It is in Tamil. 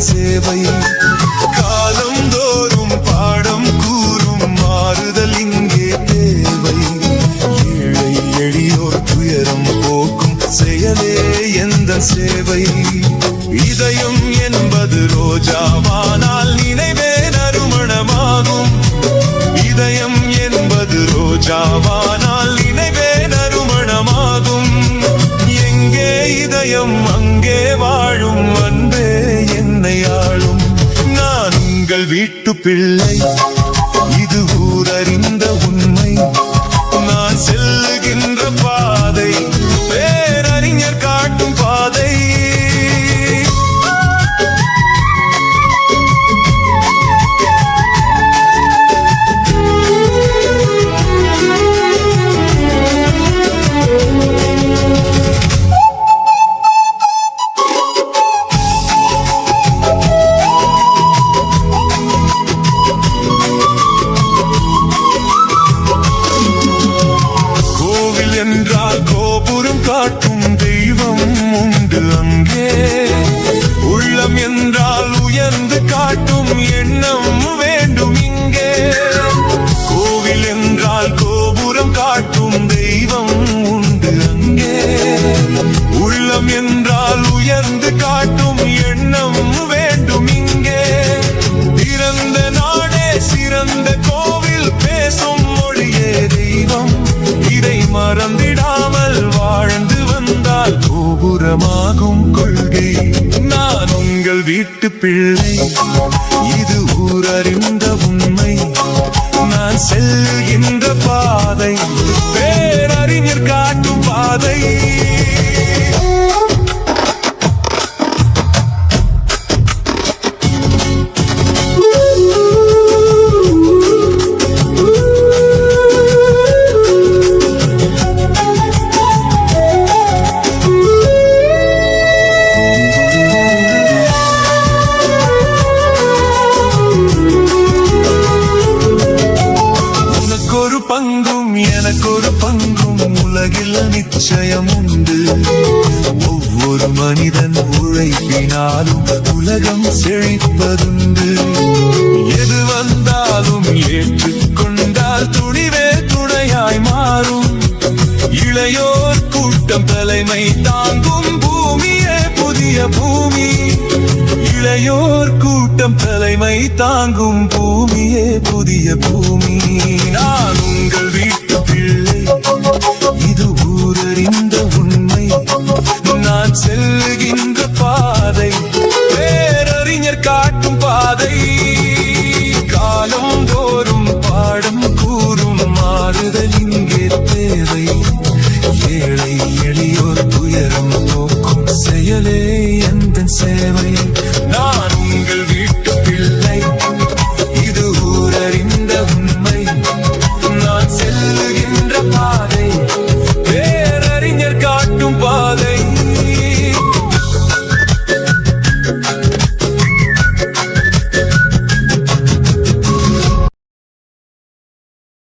சேவை காலந்தோறும் பாடம் கூறும் மாறுதல் இங்கே தேவை. ஏழை எளியோர் துயரம் போக்கும் செயலே எந்த சேவை. இதயம் என்பது ரோஜாவானால் நினைவே நறுமணமாகும். இதயம் என்பது ரோஜாவானால் நினைவே நறுமணமாகும். எங்கே இதயம் அங்கே வாழும் அன்பே என்னை ஆளும். நான் உங்கள் வீட்டு பிள்ளை, இது ஊரறிந்த உண்மை. நான் செல்லுகின்ற பாதை பேரறிஞர் காட்டும் பாதை. என்றால் கோபுரம் காட்டும் தெய்வம் உண்டு அங்கே. உள்ளம் என்றால் உயர்ந்து காட்டும் எண்ணம் வேண்டும் இங்கே. கோவில் என்றால் கோபுரம் காட்டும் தெய்வம் உண்டு அங்கே. உள்ளம் என்றால் உயர்ந்து காட்டும் எண்ணம் வேண்டும் இங்கே. பிறந்த நாடே சிறந்த கோவில், பேசும் மொழியே தெய்வம். இதை மறந்திடாமல் வாழ்ந்து வந்தால் கோபுரமாகும் கொள்கை. நான் உங்கள் வீட்டு பிள்ளை, இது ஊரறிந்த உண்மை. நான் செல்கின்ற பாதை பேரறிஞர் காட்டும் பாதை. பங்கும் எனக்கொரு பங்கும் உலகில் நிச்சயம் உண்டு. ஒவ்வொரு மனிதன் உழைப்பினாலும் உலகம் செழிப்பதுண்டு. எது வந்தாலும் ஏற்றுக்கொண்டால் துணிவே துணையாய் மாறும். இளையோர் கூட்டம் தலைமை தாங்கும் பூமியே புதிய பூமி. இளையோர் கூட்டம் தலைமை தாங்கும் பூமியே புதிய பூமி. நான் உங்கள் வீட்டு பிள்ளை, இது ஊரறிந்த உண்மை. நான் செல்லுகின்ற பாதை பேரறிஞர் காட்டும் பாதை. காலம் தோறும் பாடம் கூறும் மாறுதல் இங்கே தேவை. ஏழை எளியோர் துயரம் போக்கும் செயலே எந்த சேவை.